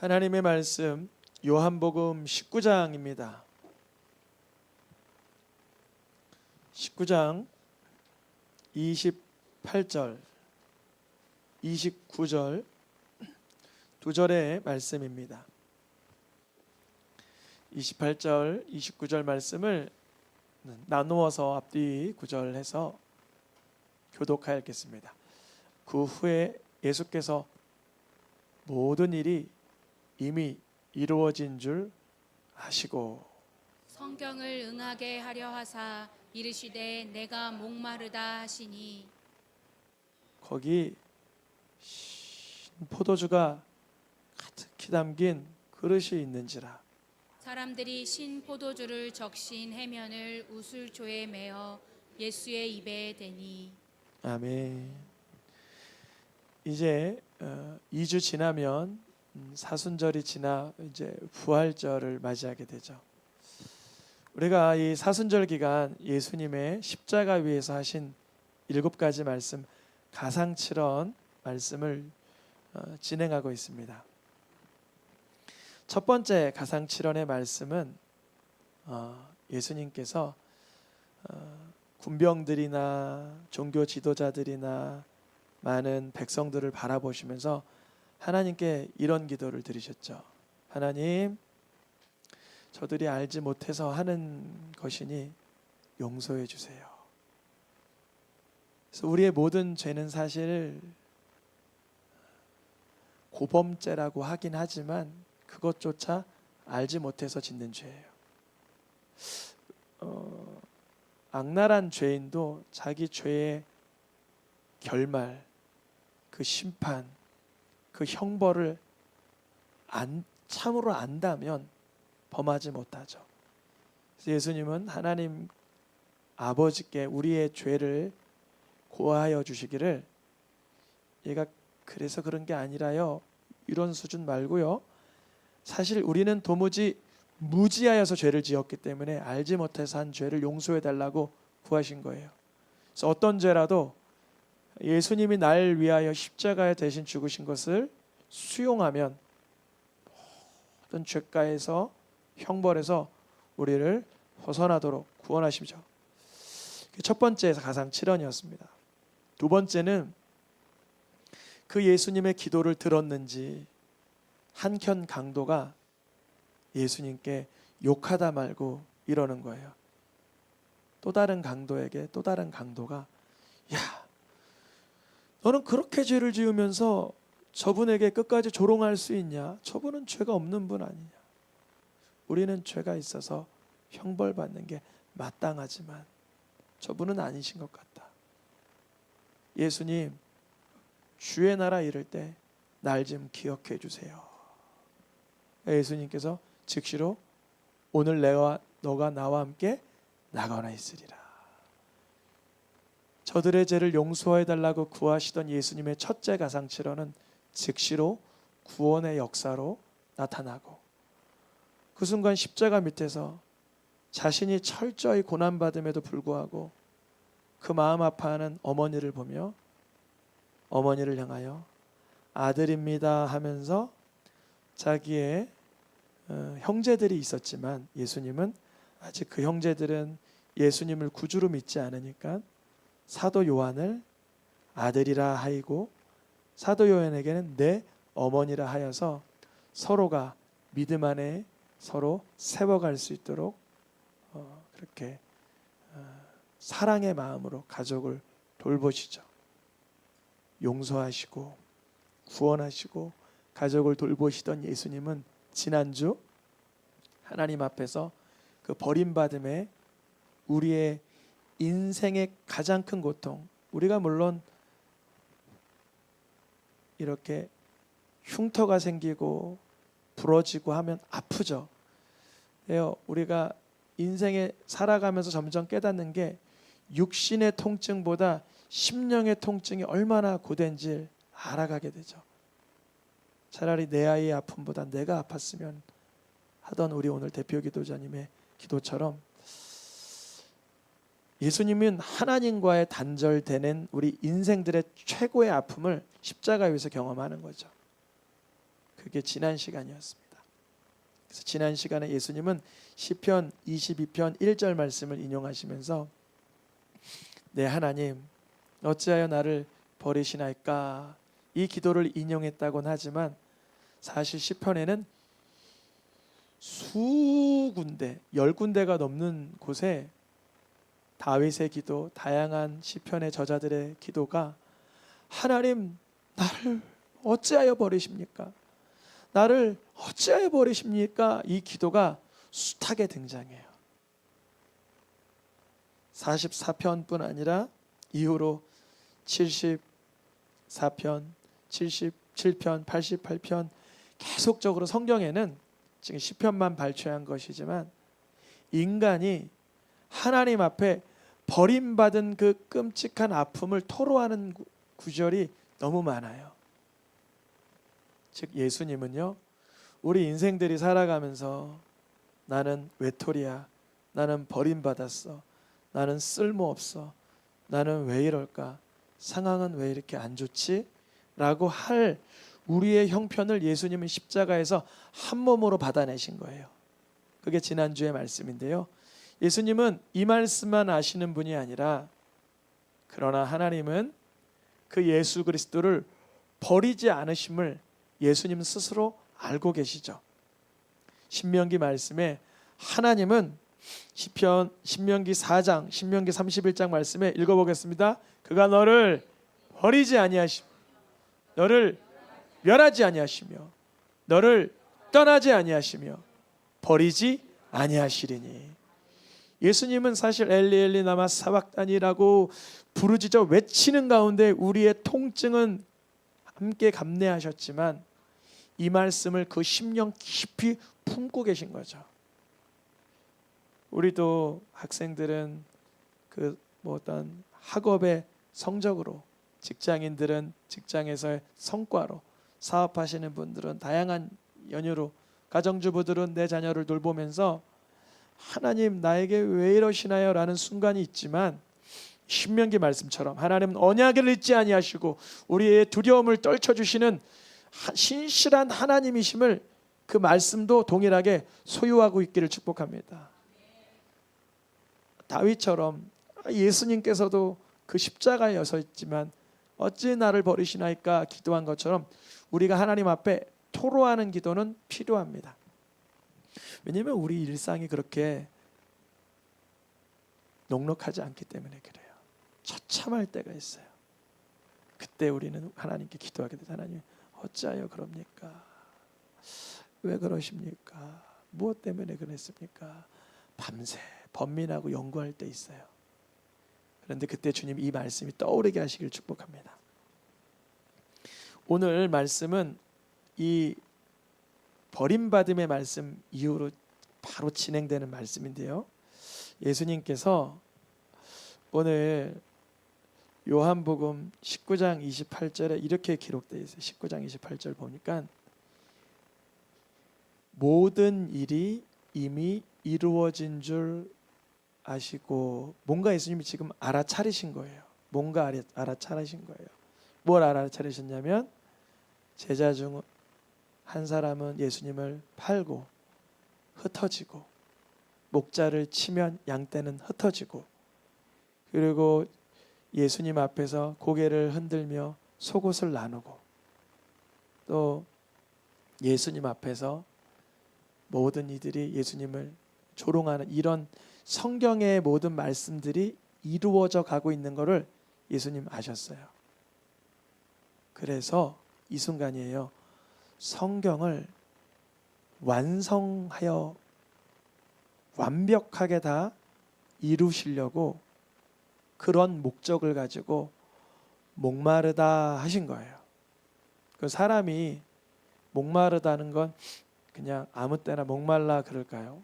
하나님의 말씀 요한복음 19장입니다. 19장 28절, 29절 두 절의 말씀입니다. 28절, 29절 말씀을 나누어서 앞뒤 구절 해서 교독하여 읽겠습니다. 그 후에 예수께서 모든 일이 이미 이루어진 줄 아시고 성경을 응하게 하려 하사 이르시되 내가 목마르다 하시니 거기 포도주가 가득히 담긴 그릇이 있는지라. 사람들이 신 포도주를 적신 해면을 우슬초에 메어 예수의 입에 대니. 아멘. 이제 2주 지나면 사순절이 지나 이제 부활절을 맞이하게 되죠. 우리가 이 사순절 기간 예수님의 십자가 위에서 하신 7가지 말씀 가상칠언 말씀을 진행하고 있습니다. 첫 번째 가상칠언의 말씀은 예수님께서 군병들이나 종교 지도자들이나 많은 백성들을 바라보시면서 하나님께 이런 기도를 드리셨죠. 하나님, 저들이 알지 못해서 하는 것이니 용서해 주세요. 그래서 우리의 모든 죄는 사실 고범죄라고 하긴 하지만 그것조차 알지 못해서 짓는 죄예요. 악랄한 죄인도 자기 죄의 결말, 그 심판, 그 형벌을 참으로 안다면 범하지 못하죠. 그래서 예수님은 하나님 아버지께 우리의 죄를 고하여 주시기를, 얘가 그래서 그런 게 아니라요, 이런 수준 말고요, 사실 우리는 도무지 무지하여서 죄를 지었기 때문에 알지 못해서 한 죄를 용서해 달라고 구하신 거예요. 그래서 어떤 죄라도 예수님이 날 위하여 십자가에 대신 죽으신 것을 수용하면 모든 죄가에서 형벌에서 우리를 벗어나도록 구원하시죠. 첫 번째 가상칠언이었습니다. 두 번째는 그 예수님의 기도를 들었는지 한켠 강도가 예수님께 욕하다 말고 이러는 거예요. 또 다른 강도에게 또 다른 강도가, 야, 너는 그렇게 죄를 지으면서 저분에게 끝까지 조롱할 수 있냐? 저분은 죄가 없는 분 아니냐? 우리는 죄가 있어서 형벌받는 게 마땅하지만 저분은 아니신 것 같다. 예수님, 주의 나라 이를 때 날 좀 기억해 주세요. 예수님께서 즉시로 오늘 너가 나와 함께 나가나 있으리라. 저들의 죄를 용서해 달라고 구하시던 예수님의 첫째 가상칠언은 즉시로 구원의 역사로 나타나고, 그 순간 십자가 밑에서 자신이 철저히 고난받음에도 불구하고 그 마음 아파하는 어머니를 보며 어머니를 향하여 아들입니다 하면서 자기의 형제들이 있었지만 예수님은 아직 그 형제들은 예수님을 구주로 믿지 않으니까 사도 요한을 아들이라 하이고 사도 요한에게는 내 어머니라 하여서 서로가 믿음 안에 서로 세워갈 수 있도록 그렇게 사랑의 마음으로 가족을 돌보시죠. 용서하시고 구원하시고 가족을 돌보시던 예수님은 지난주 하나님 앞에서 그 버림받음에 우리의 인생의 가장 큰 고통, 우리가 물론 이렇게 흉터가 생기고 부러지고 하면 아프죠. 우리가 인생에 살아가면서 점점 깨닫는 게 육신의 통증보다 심령의 통증이 얼마나 고된지 알아가게 되죠. 차라리 내 아이의 아픔보다 내가 아팠으면 하던 우리 오늘 대표 기도자님의 기도처럼 예수님은 하나님과의 단절되는 우리 인생들의 최고의 아픔을 십자가 위에서 경험하는 거죠. 그게 지난 시간이었습니다. 그래서 지난 시간에 예수님은 시편 22편 1절 말씀을 인용하시면서 내 하나님 어찌하여 나를 버리시나이까, 이 기도를 인용했다고는 하지만 사실 시편에는 수 군데 10군데가 넘는 곳에 다윗의 기도, 다양한 시편의 저자들의 기도가 하나님 나를 어찌하여 버리십니까? 나를 어찌하여 버리십니까? 이 기도가 숱하게 등장해요. 44편뿐 아니라 이후로 74편, 77편, 88편 계속적으로 성경에는 지금 시편만 발췌한 것이지만 인간이 하나님 앞에 버림받은 그 끔찍한 아픔을 토로하는 구절이 너무 많아요. 즉 예수님은요, 우리 인생들이 살아가면서 나는 외톨이야, 나는 버림받았어, 나는 쓸모없어, 나는 왜 이럴까, 상황은 왜 이렇게 안 좋지? 라고 할 우리의 형편을 예수님은 십자가에서 한 몸으로 받아내신 거예요. 그게 지난주의 말씀인데요, 예수님은 이 말씀만 아시는 분이 아니라 그러나 하나님은 그 예수 그리스도를 버리지 않으심을 예수님 스스로 알고 계시죠. 신명기 말씀에 하나님은 신명기 4장, 신명기 31장 말씀에 읽어보겠습니다. 그가 너를 버리지 아니하시며 너를 멸하지 아니하시며 너를 떠나지 아니하시며 버리지 아니하시리니. 예수님은 사실 엘리 엘리 라마 사박단이라고 부르짖어 외치는 가운데 우리의 통증은 함께 감내하셨지만 이 말씀을 그 심령 깊이 품고 계신 거죠. 우리도 학생들은 그 어떤 학업의 성적으로, 직장인들은 직장에서의 성과로, 사업하시는 분들은 다양한 연유로, 가정주부들은 내 자녀를 돌보면서 하나님 나에게 왜 이러시나요? 라는 순간이 있지만 신명기 말씀처럼 하나님은 언약을 잊지 아니하시고 우리의 두려움을 떨쳐주시는 신실한 하나님이심을 그 말씀도 동일하게 소유하고 있기를 축복합니다. 다윗처럼 예수님께서도 그 십자가에 서 있지만 어찌 나를 버리시나이까 기도한 것처럼 우리가 하나님 앞에 토로하는 기도는 필요합니다. 왜냐하면 우리 일상이 그렇게 넉넉하지 않기 때문에 그래요. 처참할 때가 있어요. 그때 우리는 하나님께 기도하게 돼요. 하나님 어찌하여 그럽니까? 왜 그러십니까? 무엇 때문에 그랬습니까? 밤새 번민하고 연구할 때 있어요. 그런데 그때 주님 이 말씀이 떠오르게 하시길 축복합니다. 오늘 말씀은 이 버림받음의 말씀 이후로 바로 진행되는 말씀인데요, 예수님께서 오늘 요한복음 19장 28절에 이렇게 기록되어 있어요. 19장 28절 보니까 모든 일이 이미 이루어진 줄 아시고, 뭔가 예수님이 지금 알아차리신 거예요. 뭔가 알아차리신 거예요. 뭘 알아차리셨냐면 제자 중 한 사람은 예수님을 팔고 흩어지고, 목자를 치면 양떼는 흩어지고, 그리고 예수님 앞에서 고개를 흔들며 속옷을 나누고, 또 예수님 앞에서 모든 이들이 예수님을 조롱하는 이런 성경의 모든 말씀들이 이루어져 가고 있는 것을 예수님 아셨어요. 그래서 이 순간이에요. 성경을 완성하여 완벽하게 다 이루시려고 그런 목적을 가지고 목마르다 하신 거예요. 그 사람이 목마르다는 건 그냥 아무 때나 목말라 그럴까요?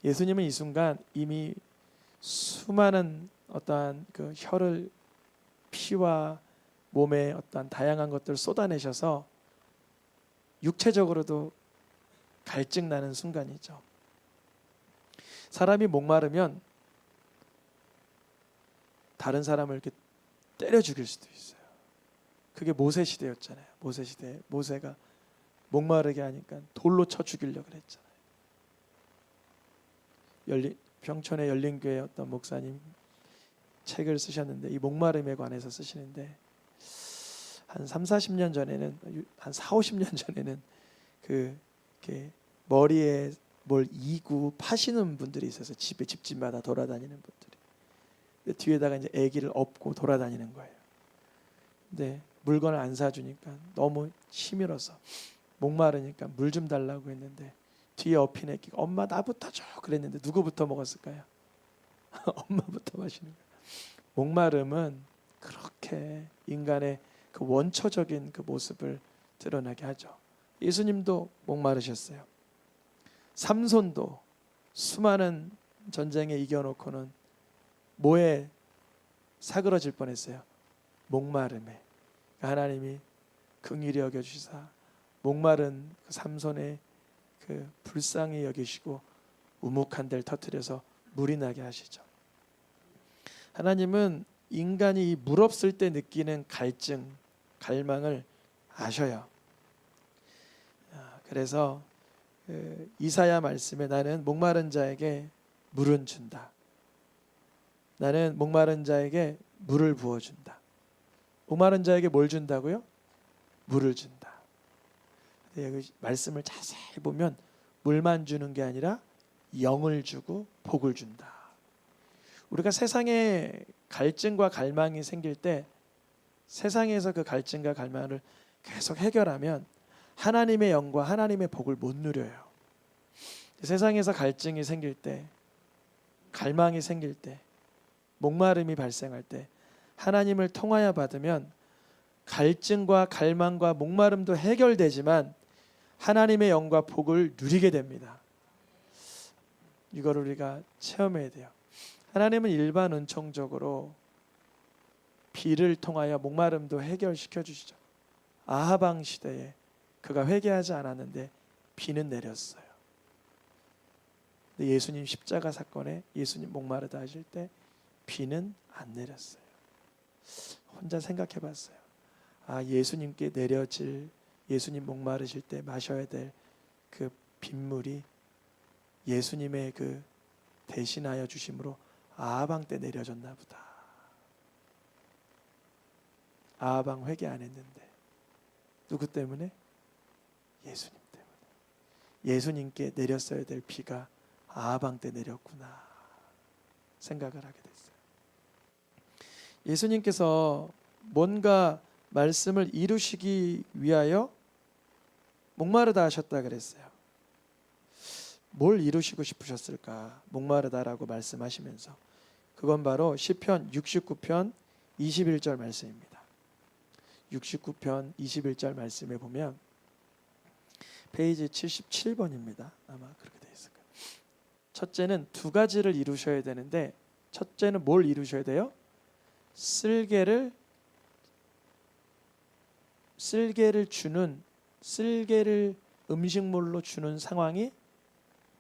예수님은 이 순간 이미 수많은 어떠한 그 혀를, 피와 몸에 어떠한 다양한 것들을 쏟아내셔서 육체적으로도 갈증 나는 순간이죠. 사람이 목마르면 다른 사람을 이렇게 때려 죽일 수도 있어요. 그게 모세 시대였잖아요. 모세 시대에 모세가 목마르게 하니까 돌로 쳐 죽이려고 그랬잖아요. 평촌의 열린교회 어떤 목사님 책을 쓰셨는데 이 목마름에 관해서 쓰시는데 한 3, 40년 전에는 한 4, 50년 전에는 이렇게 머리에 뭘 이고 파시는 분들이 있어서 집집마다 돌아다니는 분들이 뒤에다가 이제 아기를 업고 돌아다니는 거예요. 근데 물건을 안 사주니까 너무 치밀어서 목마르니까 물 좀 달라고 했는데 뒤에 업힌 아기가 엄마 나부터 줘 그랬는데 누구부터 먹었을까요? 엄마부터 마시는 거예요. 목마름은 그렇게 인간의 그 원초적인 그 모습을 드러나게 하죠. 예수님도 목마르셨어요. 삼손도 수많은 전쟁에 이겨놓고는 뭐에 사그러질 뻔했어요? 목마름에. 하나님이 긍휼히 여겨주시사 목마른 그 삼손의 그 불쌍히 여기시고 우묵한 데를 터뜨려서 물이 나게 하시죠. 하나님은 인간이 물 없을 때 느끼는 갈증, 갈망을 아셔요. 그래서 이사야 말씀에 나는 목마른 자에게 물은 준다. 나는 목마른 자에게 물을 부어준다. 목마른 자에게 뭘 준다고요? 물을 준다. 여기 말씀을 자세히 보면 물만 주는 게 아니라 영을 주고 복을 준다. 우리가 세상에 갈증과 갈망이 생길 때 세상에서 그 갈증과 갈망을 계속 해결하면 하나님의 영과 하나님의 복을 못 누려요. 세상에서 갈증이 생길 때, 갈망이 생길 때, 목마름이 발생할 때 하나님을 통하여 받으면 갈증과 갈망과 목마름도 해결되지만 하나님의 영과 복을 누리게 됩니다. 이걸 우리가 체험해야 돼요. 하나님은 일반 은총적으로 비를 통하여 목마름도 해결시켜 주시죠. 아합 왕 시대에 그가 회개하지 않았는데 비는 내렸어요. 근데 예수님 십자가 사건에 예수님 목마르다 하실 때 비는 안 내렸어요. 혼자 생각해 봤어요. 예수님께 내려질, 예수님 목마르실 때 마셔야 될 그 빗물이 예수님의 그 대신하여 주심으로 아합 왕 때 내려졌나 보다. 아합 왕 회개 안 했는데 누구 때문에? 예수님 때문에. 예수님께 내렸어야 될 비가 아합 왕 때 내렸구나 생각을 하게 됐어요. 예수님께서 뭔가 말씀을 이루시기 위하여 목마르다 하셨다 그랬어요. 뭘 이루시고 싶으셨을까? 목마르다라고 말씀하시면서 그건 바로 시편 69편 21절 말씀입니다. 69편 21절 말씀에 보면 페이지 77번입니다. 아마 그렇게 되어 있을 거예요. 첫째는 두 가지를 이루셔야 되는데 첫째는 뭘 이루셔야 돼요? 쓸개를 음식물로 주는 상황이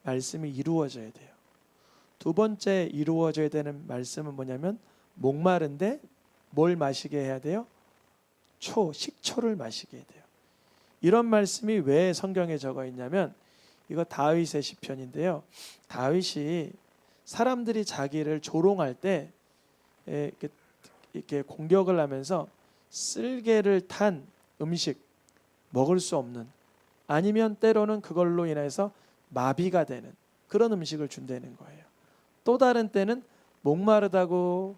말씀이 이루어져야 돼요. 두 번째 이루어져야 되는 말씀은 뭐냐면 목마른데 뭘 마시게 해야 돼요? 식초를 마시게 해야 돼요. 이런 말씀이 왜 성경에 적어 있냐면 이거 다윗의 시편인데요. 다윗이 사람들이 자기를 조롱할 때 이렇게 공격을 하면서 쓸개를 탄 음식 먹을 수 없는 아니면 때로는 그걸로 인해서 마비가 되는 그런 음식을 준다는 거예요. 또 다른 때는 목마르다고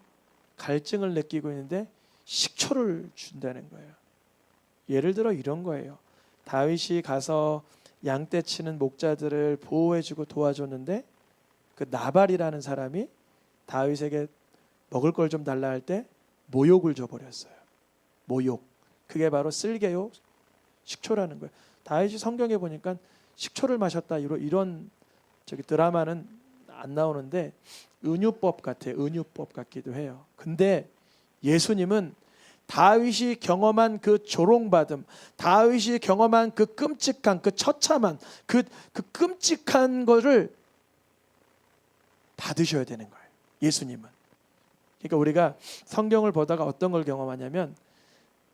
갈증을 느끼고 있는데 식초를 준다는 거예요. 예를 들어 이런 거예요. 다윗이 가서 양떼치는 목자들을 보호해주고 도와줬는데 그 나발이라는 사람이 다윗에게 먹을 걸 좀 달라 할 때 모욕을 줘버렸어요. 모욕. 그게 바로 쓸개요 식초라는 거예요. 다윗이 성경에 보니까 식초를 마셨다 이런 드라마는 안 나오는데 은유법 같아요. 은유법 같기도 해요. 근데 예수님은 다윗이 경험한 그 조롱받음, 다윗이 경험한 그 끔찍한 그 처참한 그 끔찍한 거를 받으셔야 되는 거예요. 예수님은. 그러니까 우리가 성경을 보다가 어떤 걸 경험하냐면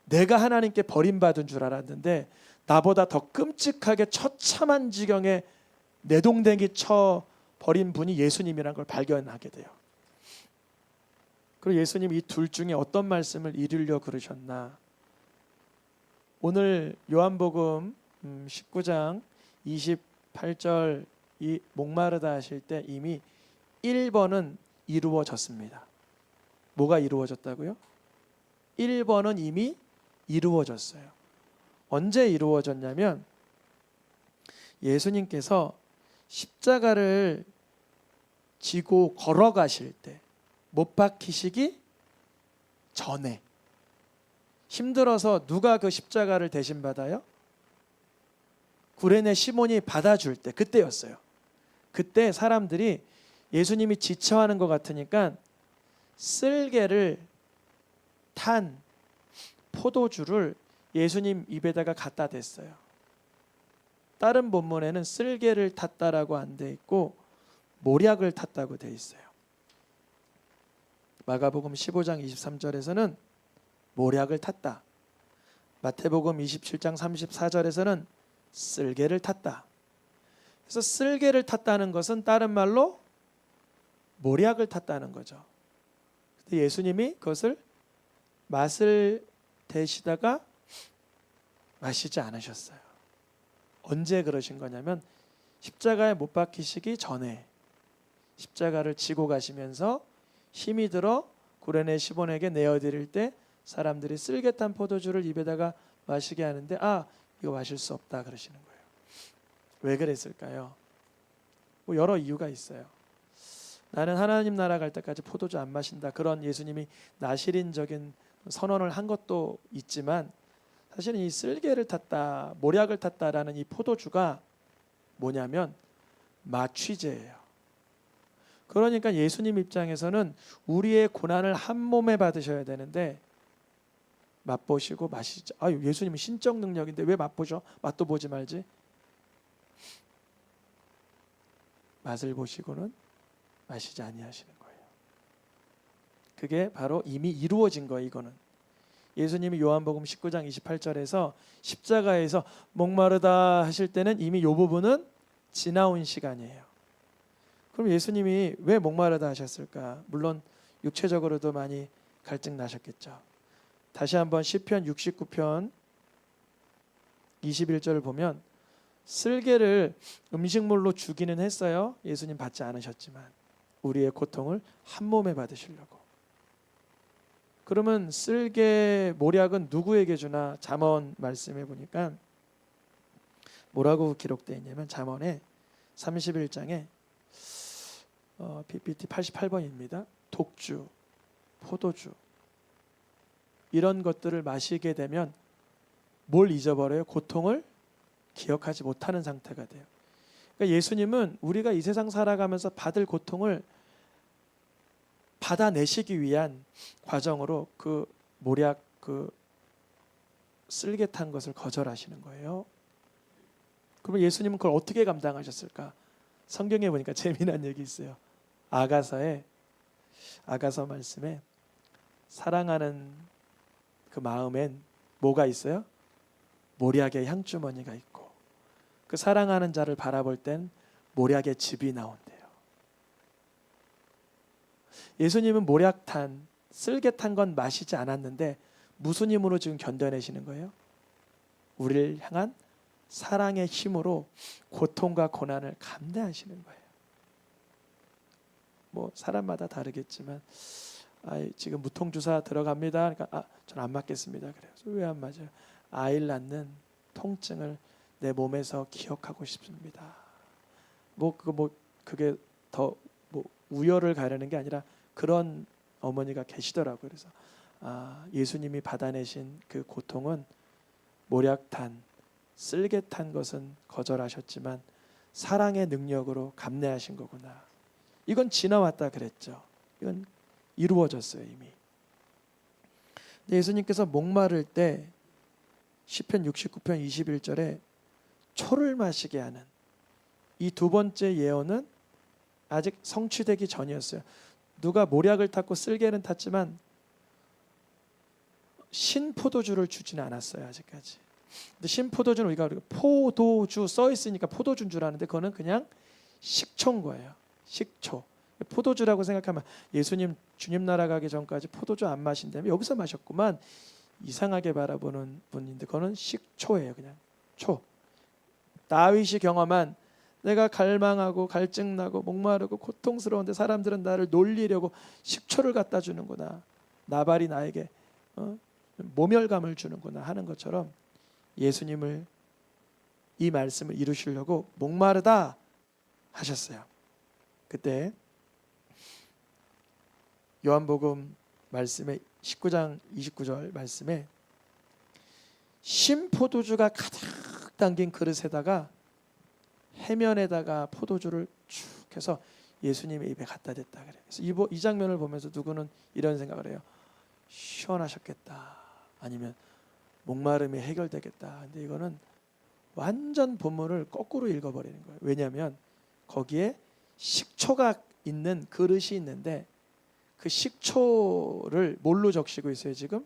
내가 하나님께 버림받은 줄 알았는데 나보다 더 끔찍하게 처참한 지경에 내동댕이 쳐 버린 분이 예수님이라는 걸 발견하게 돼요. 그리고 예수님 이 둘 중에 어떤 말씀을 이루려 그러셨나? 오늘 요한복음 19장 28절 이 목마르다 하실 때 이미 1번은 이루어졌습니다. 뭐가 이루어졌다고요? 1번은 이미 이루어졌어요. 언제 이루어졌냐면 예수님께서 십자가를 지고 걸어가실 때, 못 박히시기 전에, 힘들어서 누가 그 십자가를 대신 받아요? 구레네 시몬이 받아줄 때, 그때였어요. 그때 사람들이 예수님이 지쳐하는 것 같으니까 쓸개를 탄 포도주를 예수님 입에다가 갖다 댔어요. 다른 본문에는 쓸개를 탔다라고 안 돼 있고 모략을 탔다고 돼 있어요. 마가복음 15장 23절에서는 모략을 탔다. 마태복음 27장 34절에서는 쓸개를 탔다. 그래서 쓸개를 탔다는 것은 다른 말로 모략을 탔다는 거죠. 근데 예수님이 그것을 맛을 대시다가 마시지 않으셨어요. 언제 그러신 거냐면 십자가에 못 박히시기 전에 십자가를 지고 가시면서 힘이 들어 구레네 시몬에게 내어드릴 때 사람들이 쓸개 탄 포도주를 입에다가 마시게 하는데 이거 마실 수 없다 그러시는 거예요. 왜 그랬을까요? 뭐 여러 이유가 있어요. 나는 하나님 나라 갈 때까지 포도주 안 마신다, 그런 예수님이 나시린적인 선언을 한 것도 있지만 사실은 이 쓸개를 탔다, 모략을 탔다라는 이 포도주가 뭐냐면 마취제예요. 그러니까 예수님 입장에서는 우리의 고난을 한 몸에 받으셔야 되는데 맛보시고 마시지. 예수님은 신적 능력인데 왜 맛보죠? 맛도 보지 말지. 맛을 보시고는 마시지 아니하시는 거예요. 그게 바로 이미 이루어진 거예요. 이거는 예수님이 요한복음 19장 28절에서 십자가에서 목마르다 하실 때는 이미 이 부분은 지나온 시간이에요. 그럼 예수님이 왜 목마르다 하셨을까? 물론 육체적으로도 많이 갈증 나셨겠죠. 다시 한번 시편 69편 21절을 보면 쓸개를 음식물로 주기는 했어요. 예수님 받지 않으셨지만 우리의 고통을 한 몸에 받으시려고. 그러면 쓸개 모략은 누구에게 주나? 잠언 말씀해 보니까 뭐라고 기록되어 있냐면 잠언에 31장에 PPT 88번입니다. 독주, 포도주 이런 것들을 마시게 되면 뭘 잊어버려요? 고통을 기억하지 못하는 상태가 돼요. 그러니까 예수님은 우리가 이 세상 살아가면서 받을 고통을 받아내시기 위한 과정으로 그 모략, 그 쓸개 탄 것을 거절하시는 거예요. 그러면 예수님은 그걸 어떻게 감당하셨을까? 성경에 보니까 재미난 얘기 있어요. 아가서 말씀에 사랑하는 그 마음엔 뭐가 있어요? 모략의 향주머니가 있고 그 사랑하는 자를 바라볼 땐 모략의 즙이 나온대요. 예수님은 모략탄, 쓸개탄 건 마시지 않았는데 무슨 힘으로 지금 견뎌내시는 거예요? 우리를 향한 사랑의 힘으로 고통과 고난을 감내하시는 거예요. 뭐 사람마다 다르겠지만 지금 무통주사 들어갑니다. 그러니까 전 안 맞겠습니다. 그래요. 왜 안 맞아요? 아이를 낳는 통증을 내 몸에서 기억하고 싶습니다. 그게 더 우열을 가르는 게 아니라 그런 어머니가 계시더라고요. 그래서 예수님이 받아내신 그 고통은 모략탄, 쓸개탄 것은 거절하셨지만 사랑의 능력으로 감내하신 거구나. 이건 지나왔다 그랬죠. 이건 이루어졌어요 이미. 예수님께서 목마를 때 시편 69편 21절에 초를 마시게 하는 이 두 번째 예언은 아직 성취되기 전이었어요. 누가 모략을 탔고 쓸개는 탔지만 신포도주를 주지는 않았어요. 아직까지. 근데 신포도주는 우리가 포도주 써 있으니까 포도주인 줄 아는데 그거는 그냥 식초인 거예요. 식초. 포도주라고 생각하면 예수님 주님 나라 가기 전까지 포도주 안 마신다면 여기서 마셨구만 이상하게 바라보는 분인데 그거는 식초예요. 그냥 초. 다윗이 경험한 내가 갈망하고 갈증나고 목마르고 고통스러운데 사람들은 나를 놀리려고 식초를 갖다 주는구나. 나발이 나에게 모멸감을 주는구나 하는 것처럼 예수님을 이 말씀을 이루시려고 목마르다 하셨어요. 그때 요한복음 말씀에 19장 29절 말씀에 신포도주가 가득 담긴 그릇에다가 해면에다가 포도주를 쭉 해서 예수님의 입에 갖다 댔다 그래요. 그래서 이 장면을 보면서 누구는 이런 생각을 해요. 시원하셨겠다. 아니면 목마름이 해결되겠다. 근데 이거는 완전 본문을 거꾸로 읽어버리는 거예요. 왜냐하면 거기에 식초가 있는 그릇이 있는데 그 식초를 뭘로 적시고 있어요 지금?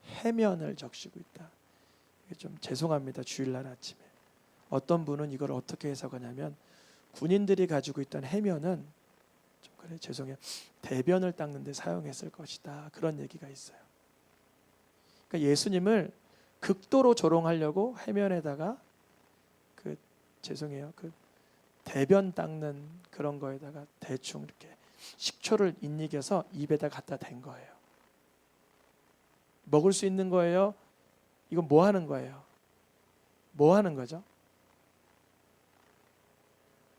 해면을 적시고 있다. 이게 좀 죄송합니다. 주일날 아침에 어떤 분은 이걸 어떻게 해석하냐면 군인들이 가지고 있던 해면은 좀 그래 죄송해요. 대변을 닦는 데 사용했을 것이다. 그런 얘기가 있어요. 그러니까 예수님을 극도로 조롱하려고 해면에다가 죄송해요. 대변 닦는 그런 거에다가 대충 이렇게 식초를 잇이겨서 입에다 갖다 댄 거예요. 먹을 수 있는 거예요? 이건 뭐 하는 거예요? 뭐 하는 거죠?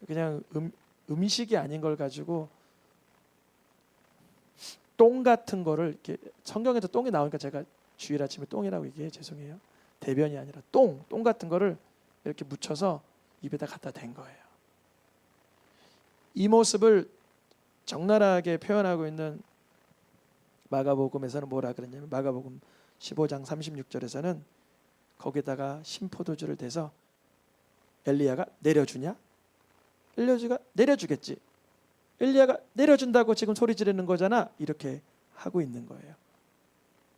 그냥 음식이 아닌 걸 가지고 똥 같은 거를 이렇게 성경에도 똥이 나오니까 제가 주일 아침에 똥이라고 얘기해요. 죄송해요. 대변이 아니라 똥 같은 거를 이렇게 묻혀서 입에다 갖다 댄 거예요. 이 모습을 적나라하게 표현하고 있는 마가복음에서는 뭐라 그랬냐면 마가복음 15장 36절에서는 거기다가 신포도주를 대서 엘리야가 내려주냐? 엘리야가 내려주겠지. 엘리야가 내려준다고 지금 소리 지르는 거잖아. 이렇게 하고 있는 거예요.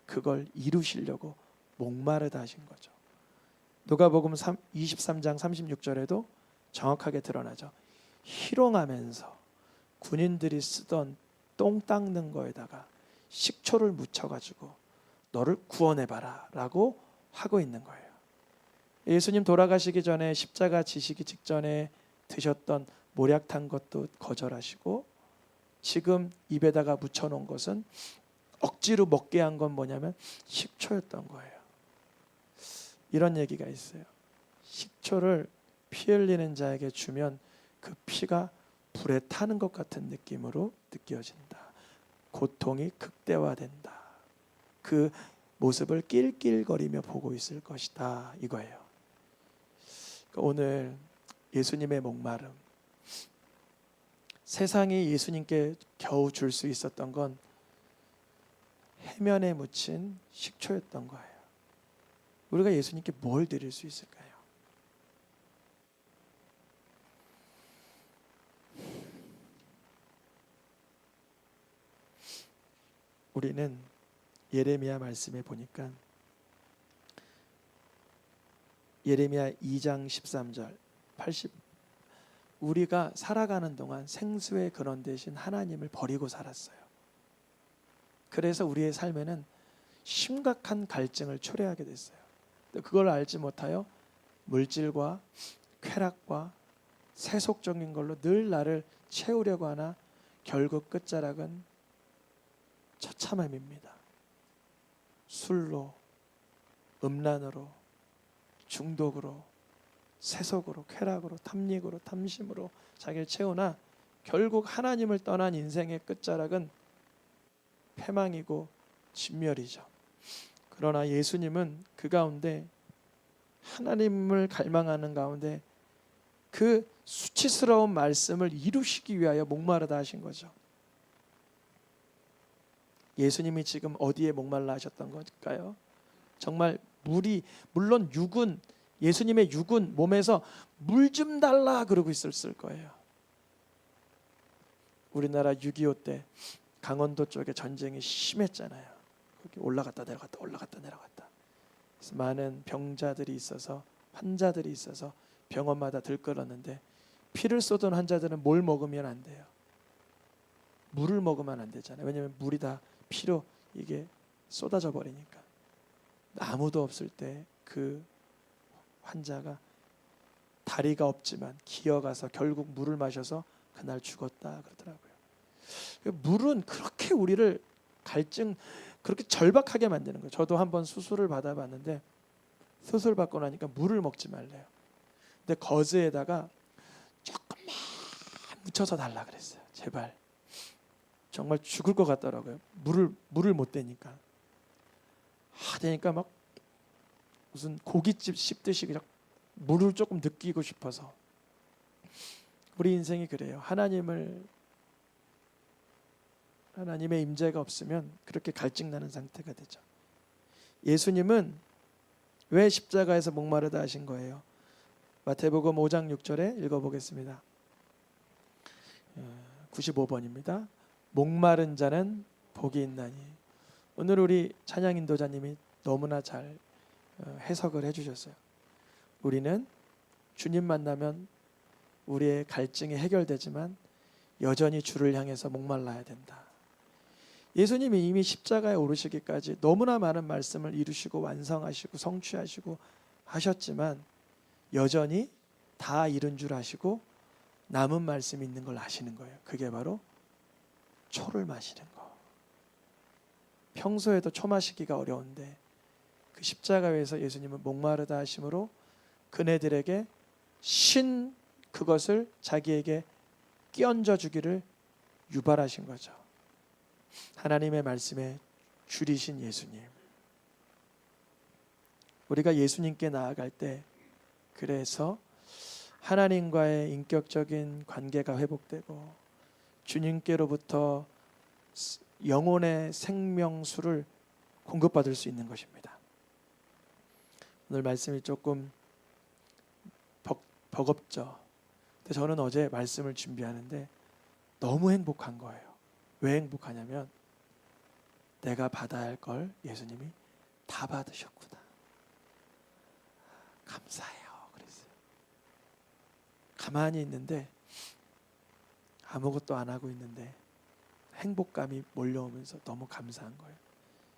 그걸 이루시려고 목마르다 하신 거죠. 누가복음 23장 36절에도 정확하게 드러나죠. 희롱하면서 군인들이 쓰던 똥 닦는 거에다가 식초를 묻혀가지고 너를 구원해봐라 라고 하고 있는 거예요. 예수님 돌아가시기 전에 십자가 지시기 직전에 드셨던 모략 탄 것도 거절하시고 지금 입에다가 묻혀놓은 것은 억지로 먹게 한 건 뭐냐면 식초였던 거예요. 이런 얘기가 있어요. 식초를 피 흘리는 자에게 주면 그 피가 불에 타는 것 같은 느낌으로 느껴진다. 고통이 극대화된다. 그 모습을 낄낄거리며 보고 있을 것이다. 이거예요. 오늘 예수님의 목마름, 세상이 예수님께 겨우 줄 수 있었던 건 해면에 묻힌 식초였던 거예요. 우리가 예수님께 뭘 드릴 수 있을까요? 우리는 예레미야 말씀에 보니까 예레미야 2장 13절 80 우리가 살아가는 동안 생수의 근원 되신 하나님을 버리고 살았어요. 그래서 우리의 삶에는 심각한 갈증을 초래하게 됐어요. 그걸 알지 못하여 물질과 쾌락과 세속적인 걸로 늘 나를 채우려고 하나 결국 끝자락은 처참함입니다. 술로, 음란으로, 중독으로, 세속으로, 쾌락으로, 탐닉으로, 탐심으로 자기를 채우나 결국 하나님을 떠난 인생의 끝자락은 패망이고 진멸이죠. 그러나 예수님은 그 가운데 하나님을 갈망하는 가운데 그 수치스러운 말씀을 이루시기 위하여 목마르다 하신 거죠. 예수님이 지금 어디에 목말라 하셨던 걸까요? 정말 물론 육은 예수님의 육은 몸에서 물 좀 달라 그러고 있었을 거예요. 우리나라 6.25 때 강원도 쪽에 전쟁이 심했잖아요. 거기 올라갔다 내려갔다 올라갔다 내려갔다. 그래서 많은 병자들이 있어서 환자들이 있어서 병원마다 들끓었는데 피를 쏟은 환자들은 뭘 먹으면 안 돼요? 물을 먹으면 안 되잖아요. 왜냐하면 물이 다 피로 이게 쏟아져 버리니까. 아무도 없을 때 그 환자가 다리가 없지만 기어가서 결국 물을 마셔서 그날 죽었다 그러더라고요. 물은 그렇게 우리를 그렇게 절박하게 만드는 거예요. 저도 한번 수술을 받아봤는데 수술 받고 나니까 물을 먹지 말래요. 근데 거즈에다가 조금만 묻혀서 달라 그랬어요. 제발. 정말 죽을 것 같더라고요. 물을 못 대니까. 되니까 막 무슨 고깃집 씹듯이 그냥 물을 조금 느끼고 싶어서. 우리 인생이 그래요. 하나님의 임재가 없으면 그렇게 갈증나는 상태가 되죠. 예수님은 왜 십자가에서 목마르다 하신 거예요? 마태복음 5장 6절에 읽어보겠습니다. 95번입니다. 목마른 자는 복이 있나니. 오늘 우리 찬양 인도자님이 너무나 잘 해석을 해주셨어요. 우리는 주님 만나면 우리의 갈증이 해결되지만 여전히 주를 향해서 목말라야 된다. 예수님이 이미 십자가에 오르시기까지 너무나 많은 말씀을 이루시고 완성하시고 성취하시고 하셨지만 여전히 다 이룬 줄 아시고 남은 말씀이 있는 걸 아시는 거예요. 그게 바로 초를 마시는 거. 평소에도 초 마시기가 어려운데 그 십자가에서 예수님은 목마르다 하심으로 그네들에게 그것을 자기에게 끼얹어 주기를 유발하신 거죠. 하나님의 말씀에 줄이신 예수님. 우리가 예수님께 나아갈 때 그래서 하나님과의 인격적인 관계가 회복되고 주님께로부터 영혼의 생명수를 공급받을 수 있는 것입니다. 오늘 말씀이 조금 버겁죠. 근데 저는 어제 말씀을 준비하는데 너무 행복한 거예요. 왜 행복하냐면 내가 받아야 할 걸 예수님이 다 받으셨구나. 감사해요. 그랬어요. 가만히 있는데 아무것도 안 하고 있는데 행복감이 몰려오면서 너무 감사한 거예요.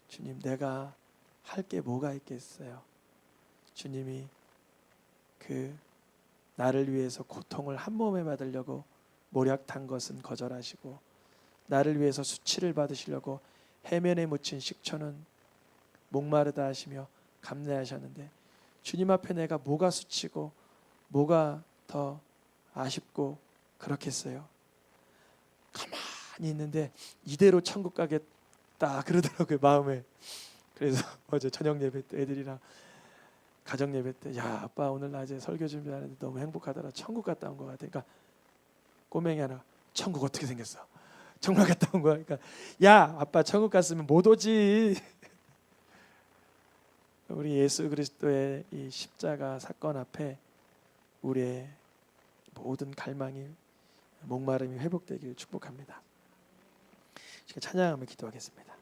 주님, 내가 할 게 뭐가 있겠어요? 주님이 나를 위해서 고통을 한 몸에 받으려고 모략탄 것은 거절하시고 나를 위해서 수치를 받으시려고 해면에 묻힌 식초는 목마르다 하시며 감내하셨는데 주님 앞에 내가 뭐가 수치고 뭐가 더 아쉽고 그렇겠어요? 가만히 있는데 이대로 천국 가겠다 그러더라고요, 마음에. 그래서 어제 저녁 예배 때 애들이랑 가정 예배 때 야 아빠 오늘 낮에 설교 준비하는데 너무 행복하더라. 천국 갔다 온 것 같아. 그러니까 꼬맹이 하나 천국 어떻게 생겼어? 정말 갔다 온 거야. 그러니까 야 아빠 천국 갔으면 못 오지. 우리 예수 그리스도의 이 십자가 사건 앞에 우리의 모든 갈망이 목마름이 회복되기를 축복합니다. 지금 찬양하며 기도하겠습니다.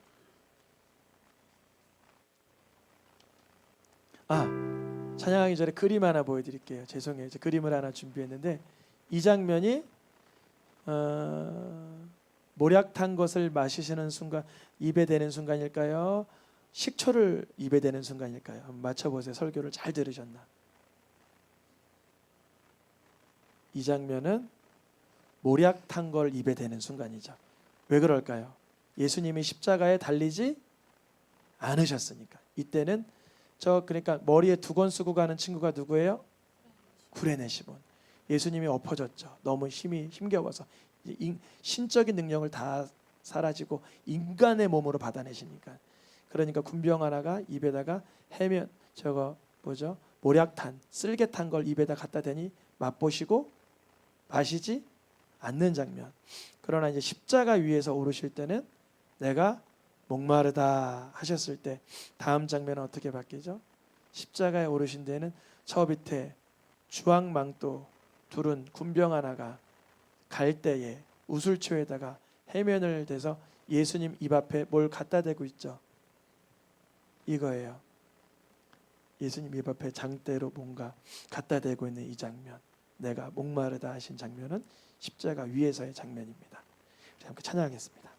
찬양하기 전에 그림 하나 보여드릴게요. 죄송해요. 이제 그림을 하나 준비했는데 이 장면이 모략탄 것을 마시시는 순간 입에 대는 순간일까요? 식초를 입에 대는 순간일까요? 한번 맞춰보세요. 설교를 잘 들으셨나? 이 장면은 모략탄 걸 입에 대는 순간이죠. 왜 그럴까요? 예수님이 십자가에 달리지 않으셨으니까. 이때는 그러니까 머리에 두건 쓰고 가는 친구가 누구예요? 구레네 시몬. 예수님이 엎어졌죠. 너무 힘겨워서 신적인 능력을 다 사라지고 인간의 몸으로 받아내시니까. 그러니까 군병 하나가 입에다가 모략탄, 쓸개탄 걸 입에다 갖다 대니 맛보시고 마시지 않는 장면. 그러나 이제 십자가 위에서 오르실 때는 내가 목마르다 하셨을 때 다음 장면은 어떻게 바뀌죠? 십자가에 오르신 데는 저 밑에 주황망토 두른 군병 하나가 갈 때에 우술초에다가 해면을 대서 예수님 입 앞에 뭘 갖다 대고 있죠. 이거예요. 예수님 입 앞에 장대로 뭔가 갖다 대고 있는 이 장면, 내가 목마르다 하신 장면은 십자가 위에서의 장면입니다. 우리 함께 찬양하겠습니다.